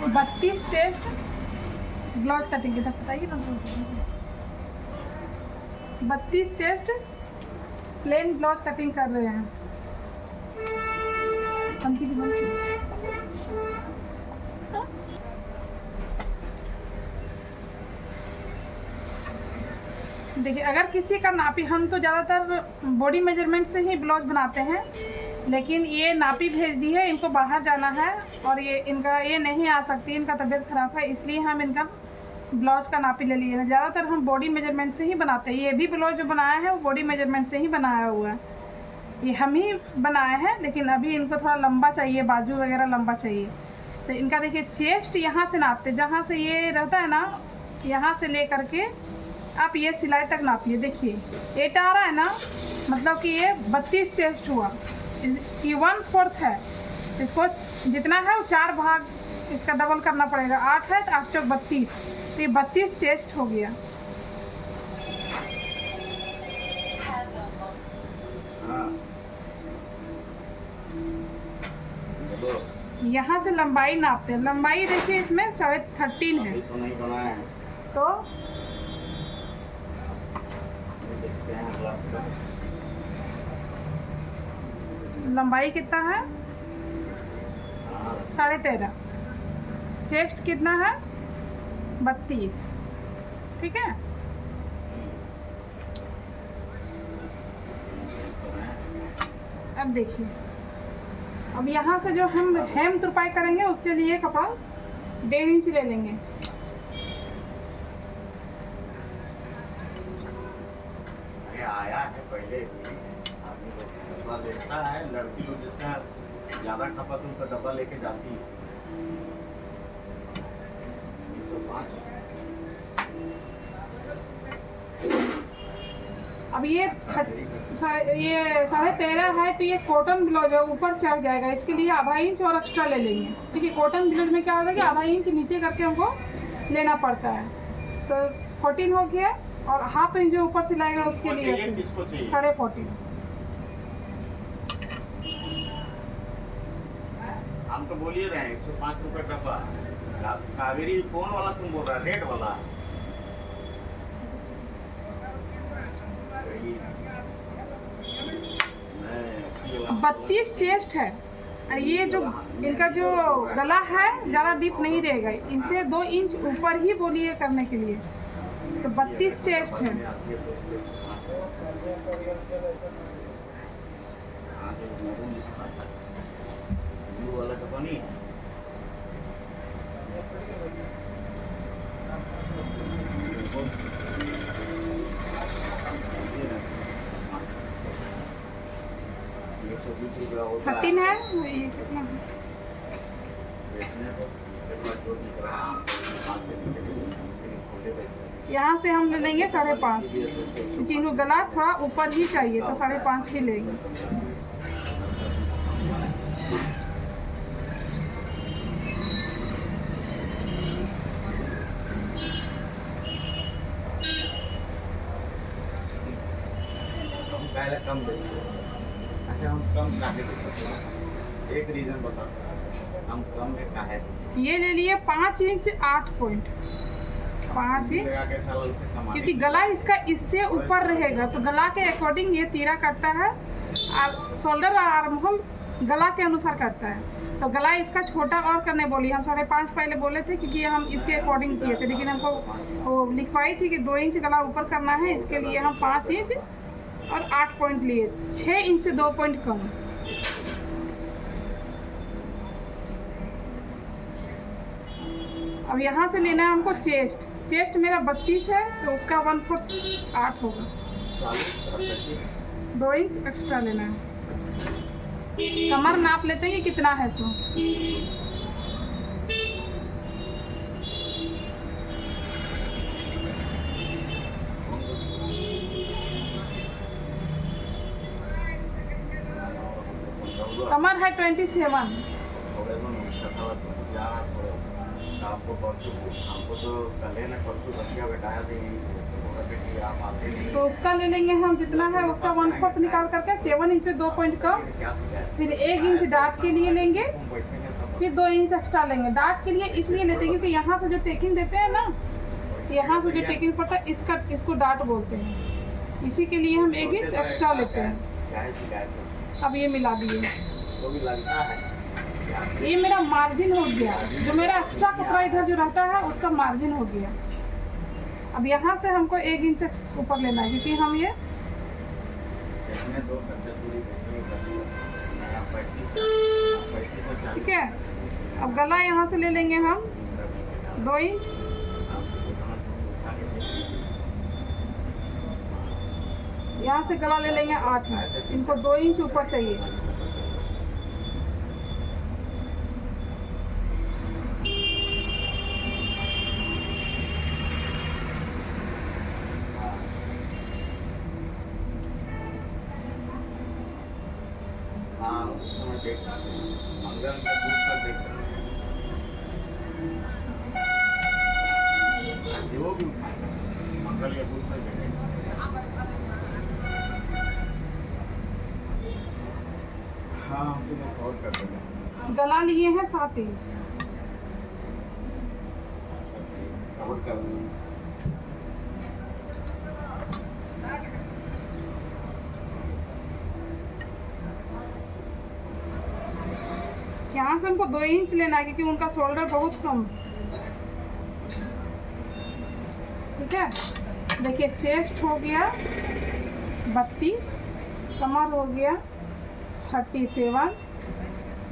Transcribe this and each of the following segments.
32 chest blouse cutting इधर सताइए ना। 32 chest plain blouse cutting कर रहे हैं। देखिए, अगर किसी का नापी, हम तो ज़्यादातर बॉडी मेजरमेंट से ही ब्लाउज बनाते हैं, लेकिन ये नापी भेज दी है, इनको बाहर जाना है और ये नहीं आ सकती, इनका तबीयत ख़राब है, इसलिए हम इनका ब्लाउज का नापी ले लिए हैं। ज़्यादातर हम बॉडी मेजरमेंट से ही बनाते हैं। ये भी ब्लाउज जो बनाया है वो बॉडी मेजरमेंट से ही बनाया हुआ है, ये हम ही बनाए हैं, लेकिन अभी इनको थोड़ा लंबा चाहिए, बाजू वगैरह लंबा चाहिए। तो इनका देखिए चेस्ट यहाँ से नापते, जहाँ से ये रहता है ना, यहाँ से ले करके आप ये सिलाई तक नापिए। देखिए 8 आ रहा है ना, मतलब कि ये 32 चेस्ट हुआ, ये 1/4 है। इसको जितना है वो 4 भाग इसका डबल करना पड़ेगा। 8 है तो 8 चौक 32, तो ये 32 चेस्ट हो गया। यहाँ से लंबाई नापते हैं। लंबाई देखिए इसमें 13.5 है, तो लंबाई कितना है? 13.5। चेस्ट कितना है? 32। ठीक है। अब देखिए, अब यहाँ से जो हम हेम तुरपाई करेंगे उसके लिए कपड़ा 1.5 इंच ले लेंगे। आया है पहले भी, आदमी लोग डब्बा देखता है, लड़की लोग जिसका ज़्यादा खपत है उनका डब्बा लेके जाती है। 105। अब ये 13.5 है, तो ये कॉटन ब्लाउज है, ऊपर चढ़ जाएगा, इसके लिए आधा इंच और एक्स्ट्रा ले लेंगे। ठीक है, कॉटन ब्लाउज में क्या होता है कि आधा इंच नीचे करके हमको लेना पड़ता है, तो 14 हो गया, और हाफ इंच जो ऊपर से लाएगा उसके लिए 14.5। हम तो बोलिए रहे हैं 105 रुपये डब्बा। कावेरी कौन वाला तुम बोल रहा है? रेड वाला? 32 चेस्ट है। ये जो इनका जो गला है ज़्यादा डीप नहीं रहेगा, इनसे 2 इंच ऊपर ही बोलिए करने के लिए, तो 32 चेस्ट है। $13 है। यहाँ से हम ले लेंगे 5.5, क्योंकि इनको गला थोड़ा ऊपर ही चाहिए, तो 5.5 ही लेंगे। कम देंगे। अच्छा, हम कम काहे देते? एक रीजन बता, हम कम में काहे? ये ले लिए 5 इंच 8 पॉइंट 5 इंच, क्योंकि गला इसका इससे ऊपर रहेगा, तो गला के अकॉर्डिंग ये तीरा करता है, और शोल्डर और आर्म होल गला के अनुसार करता है, तो गला इसका छोटा और करने बोली। हम 5.5 पहले बोले थे, क्योंकि हम इसके अकॉर्डिंग किए थे, लेकिन हमको वो लिखवाई थी कि 2 इंच गला ऊपर करना है, इसके लिए हम 5 इंच और 8 पॉइंट लिए, 6 इंच से 2 पॉइंट कम। अब यहाँ से लेना है हमको चेस्ट मेरा 32 है, तो उसका 1/4 8 होगा, 2 इंच एक्स्ट्रा लेना है। कमर नाप लेते हैं कि कितना है सो। कमर है 27। आपको परसों, हमको तो कल ना परसों बच्चियाँ बैठाया थी, आप आते नहीं, तो उसका ले लेंगे हम, जितना है उसका 1/4 निकाल करके 7 इंच में 2 पॉइंट कम, फिर 1 इंच डाट के लिए लेंगे, फिर 2 इंच एक्स्ट्रा लेंगे। डार्ट के लिए इसलिए लेते हैं क्योंकि यहाँ से जो टेकिंग देते हैं ना, यहाँ से जो टेकिंग पड़ता है इसको डार्ट बोलते हैं। इसी के लिए हम 1 इंच एक्स्ट्रा लेते हैं। अब ये मिला दिए, तो भी लगता है ये मेरा मार्जिन हो गया। जो मेरा एक्स्ट्रा कपड़ा इधर जो रहता है उसका मार्जिन हो गया। अब यहाँ से हमको 1 इंच ऊपर लेना है क्योंकि हम ये इसमें 2 कच्चे पूरी ठीक है। अब गला यहाँ से ले लेंगे हम 2 इंच, यहाँ से गला ले लेंगे 8 इंच। इनको 2 इंच ऊपर चाहिए। हाँ उस समय देख सकते हैं, मंगल के दूर तक देख सकते हैं, वो भी उठाएंगे मंगल के दूर तक देखेंगे। हाँ हम तो और कर देंगे। गला लिए हैं 7 इंच। और कर देंगे। यहाँ से हमको 2 इंच लेना है क्योंकि उनका शोल्डर बहुत कम है। ठीक है, देखिए चेस्ट हो गया 32, कमर हो गया 37,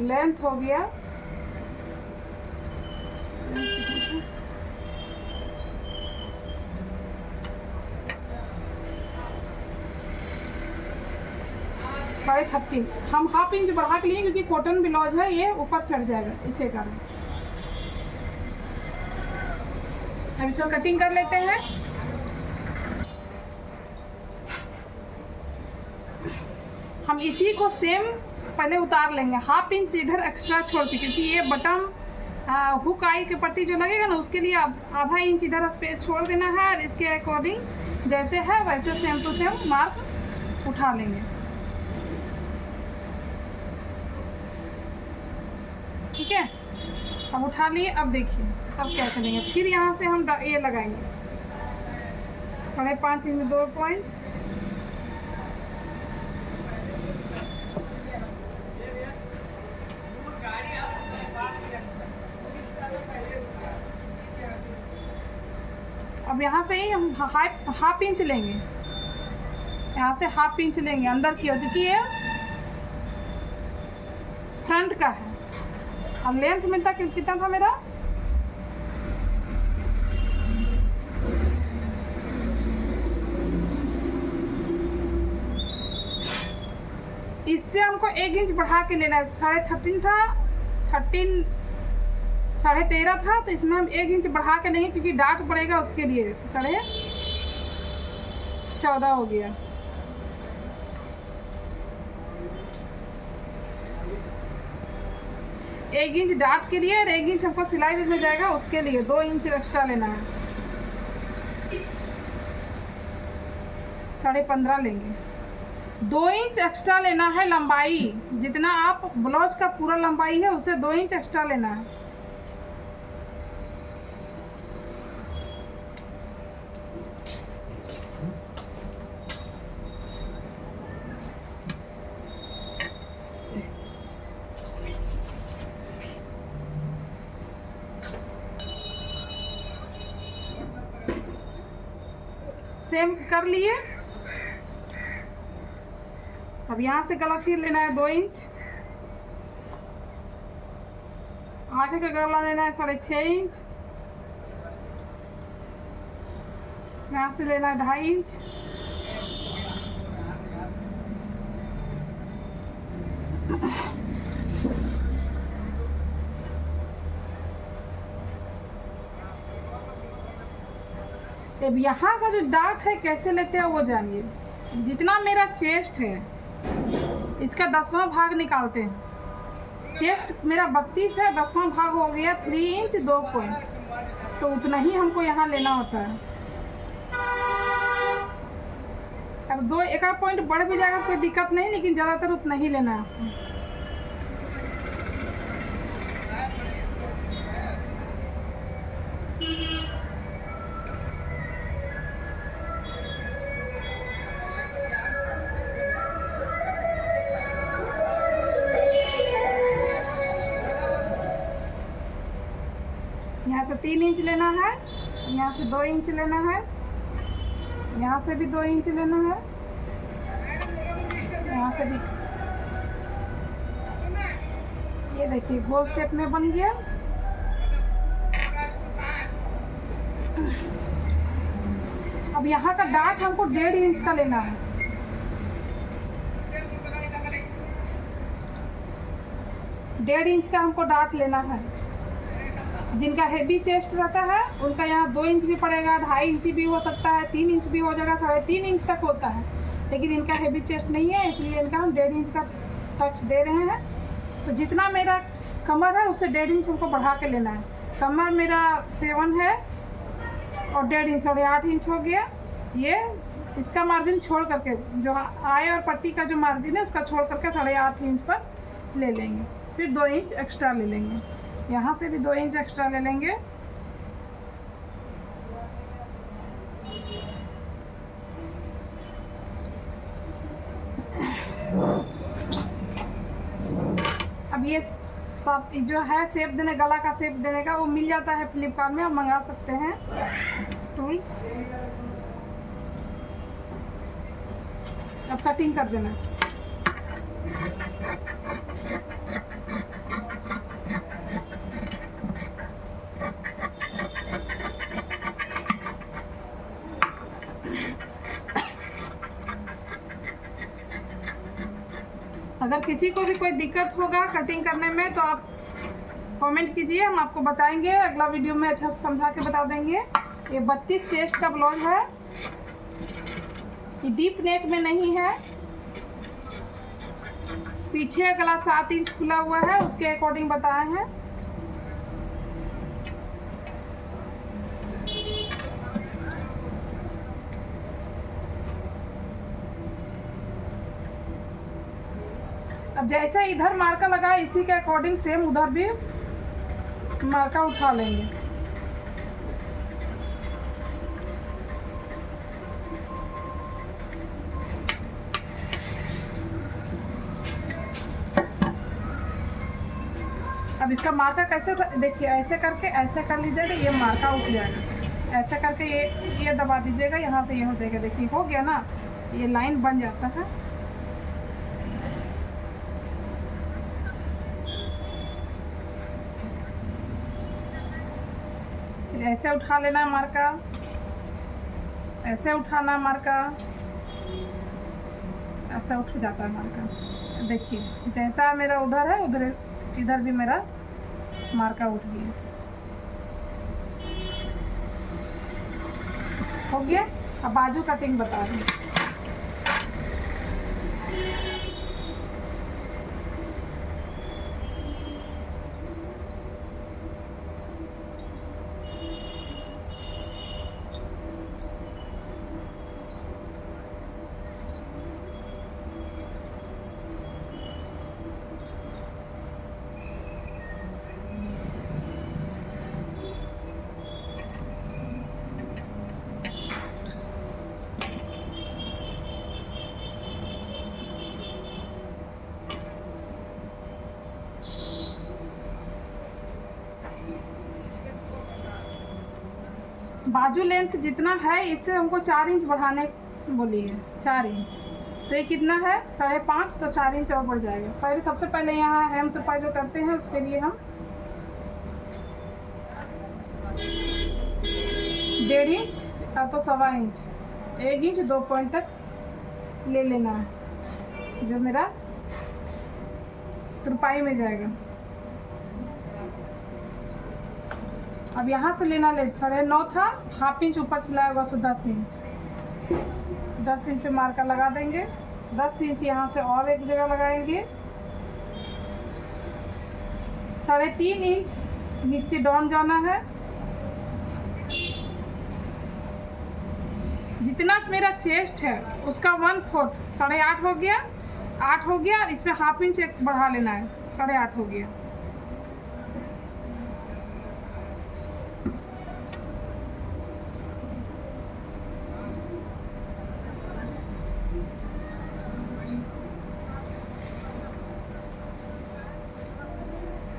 लेंथ हो गया 30.5। हम ½ इंच बढ़ा के लिए क्योंकि कॉटन ब्लाउज है, ये ऊपर चढ़ जाएगा इसे कारण। अब इसको कटिंग कर लेते हैं। हम इसी को सेम पहले उतार लेंगे, ½ इंच इधर एक्स्ट्रा छोड़ के, क्योंकि ये बटन हुक आई के पट्टी जो लगेगा ना उसके लिए ½ इंच इधर स्पेस छोड़ देना है और इसके अकॉर्डिंग जैसे है वैसे सेम टू सेम मार्क उठा लेंगे। ठीक है, अब उठा लिए। अब देखिए अब क्या करेंगे, फिर यहाँ से हम ये लगाएंगे 5.5 इंच में 2 पॉइंट। अब यहाँ से ही हम ½ इंच लेंगे, यहाँ से ½ इंच लेंगे अंदर की ओर, क्योंकि ये फ्रंट का है। अब लेंथ में तक कितना था मेरा, इससे हमको 1 इंच बढ़ा के लेना है। 13.5 था, 13.5 था, तो इसमें हम 1 इंच बढ़ा के नहीं, क्योंकि डार्ट पड़ेगा उसके लिए। 14.5 हो गया। एक इंच डार्ट के लिए और 1 इंच हमको सिलाई में जाएगा उसके लिए 2 इंच एक्स्ट्रा लेना है। 15.5 लेंगे। 2 इंच एक्स्ट्रा लेना है लंबाई, जितना आप ब्लाउज का पूरा लंबाई है उसे 2 इंच एक्स्ट्रा लेना है। सेम कर लिए। अब यहाँ से गला फिर लेना है 2 इंच, आगे का गला लेना है 6.5 इंच, यहाँ से लेना है 2.5 इंच, अब यहाँ का जो डार्ट है कैसे लेते हैं वो जानिए। जितना मेरा चेस्ट है इसका 10वां भाग निकालते हैं। चेस्ट मेरा 32 है, 10वां भाग हो गया 3 इंच 2 पॉइंट, तो उतना ही हमको यहाँ लेना होता है। अब 2 एक पॉइंट बढ़ भी जाएगा कोई दिक्कत नहीं, लेकिन ज़्यादातर उतना ही लेना है आपको। 3 इंच लेना है, यहाँ से 2 इंच लेना है, यहाँ से भी 2 इंच लेना है, यहाँ से भी। ये देखिए गोल शेप में बन गया। अब यहाँ का डार्ट हमको 1.5 इंच का लेना है। डेढ़ इंच का हमको डार्ट लेना है। जिनका हेवी चेस्ट रहता है उनका यहाँ 2 इंच भी पड़ेगा, 2.5 इंच भी हो सकता है, 3 इंच भी हो जाएगा, 3.5 इंच तक होता है। लेकिन इनका हेवी चेस्ट नहीं है, इसलिए इनका हम 1.5 इंच का टच दे रहे हैं। तो जितना मेरा कमर है उससे 1.5 इंच हमको बढ़ा के लेना है। कमर मेरा 7 है और 1.5 इंच 8.5 इंच हो गया। ये इसका मार्जिन छोड़ करके, जो आय और पट्टी का जो मार्जिन है उसका छोड़ करके 8.5 इंच पर ले लेंगे। फिर 2 इंच एक्स्ट्रा ले लेंगे, यहाँ से भी 2 इंच एक्स्ट्रा ले लेंगे। अब ये सब जो है शेप देने, गला का शेप देने का, वो मिल जाता है फ्लिपकार्ट में, आप मंगा सकते हैं टूल्स। अब कटिंग कर देना। अगर किसी को भी कोई दिक्कत होगा कटिंग करने में तो आप कमेंट कीजिए, हम आपको बताएंगे। अगला वीडियो में अच्छा से समझा के बता देंगे। ये 32 चेस्ट का ब्लाउज है, ये डीप नेक में नहीं है। पीछे गला 7 इंच खुला हुआ है, उसके अकॉर्डिंग बताए हैं। अब जैसे इधर मार्का लगा है इसी के अकॉर्डिंग सेम उधर भी मार्का उठा लेंगे। अब इसका मार्का कैसे, देखिए ऐसे करके ऐसे कर लीजिएगा, ये मार्का उठ जाएगा। ऐसे करके ये दबा दीजिएगा, यहाँ से ये हो जाएगा। देखिए हो गया ना, ये लाइन बन जाता है। ऐसे उठा लेना मार्का, ऐसे उठाना मार्का, ऐसा उठ जाता है मार्का। देखिए जैसा मेरा उधर है उधर इधर भी मेरा मार्का उठ गया। हो गया। अब बाजू कटिंग बता रही हूँ। बाजू लेंथ जितना है इससे हमको 4 इंच बढ़ाने बोली है, 4 इंच। तो ये कितना है 5.5, तो 4 इंच और बढ़ जाएगा। पहले सबसे पहले यहाँ हेम तुपाई जो करते हैं उसके लिए हम 1.5 इंच तो 1.25 इंच, 1 इंच 2 पॉइंट तक ले लेना है, जो मेरा तुरपाई में जाएगा। अब यहाँ से लेना ले 9.5 था, 1/2 इंच ऊपर से लाएगा तो 10 इंच। 10 इंच पे मार्का लगा देंगे। 10 इंच यहाँ से और एक जगह लगाएंगे। 3.5 इंच नीचे डाउन जाना है। जितना मेरा चेस्ट है उसका 1/4 8.5 हो गया, 8 हो गया। इसमें 1/2 इंच एक बढ़ा लेना है, 8.5 हो गया।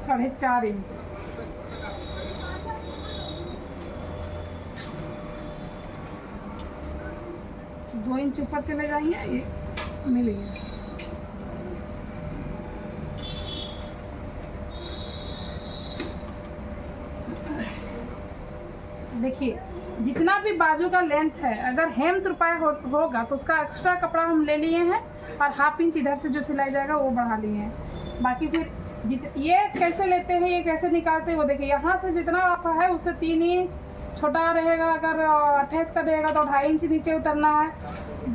साढ़े 4 इंच। 2 इंच ऊपर चले जाइए, ये मिल गया। देखिए जितना भी बाजू का लेंथ है, अगर हेम तुरपाई होगा तो उसका एक्स्ट्रा कपड़ा हम ले लिए हैं और 1/2 इंच इधर से जो सिलाई जाएगा वो बढ़ा लिए हैं। बाकी फिर ये कैसे लेते हैं, ये कैसे निकालते हैं वो देखिए। यहाँ से जितना आपका है उससे 3 इंच छोटा रहेगा, अगर 28 का रहेगा तो 2.5 इंच नीचे उतरना है।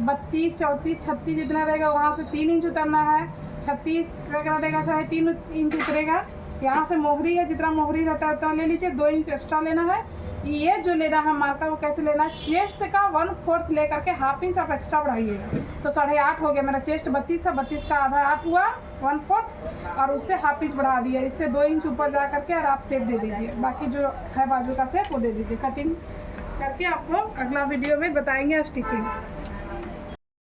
32, 34, 36 जितना रहेगा वहाँ से 3 इंच उतरना है। 36 का रहेगा 3.5 इंच उतरेगा। यहाँ से मोहरी है, जितना मोहरी रहता है उतना ले लीजिए, 2 इंच एक्स्ट्रा लेना है। ये जो लेना है मार्का वो कैसे लेना है, चेस्ट का 1/4 लेकर के 1/2 इंच आप एक्स्ट्रा बढ़ाइएगा तो 8.5 हो गया। मेरा चेस्ट 32 था, 32 का आधा 8 हुआ 1/4 और उससे 1/2 इंच बढ़ा दिया। इससे 2 इंच ऊपर जा करके और आप शेप दे दीजिए। बाकी जो है बाजू का शेप वो दे दीजिए। कटिंग करके आपको अगला वीडियो में बताएंगे स्टिचिंग।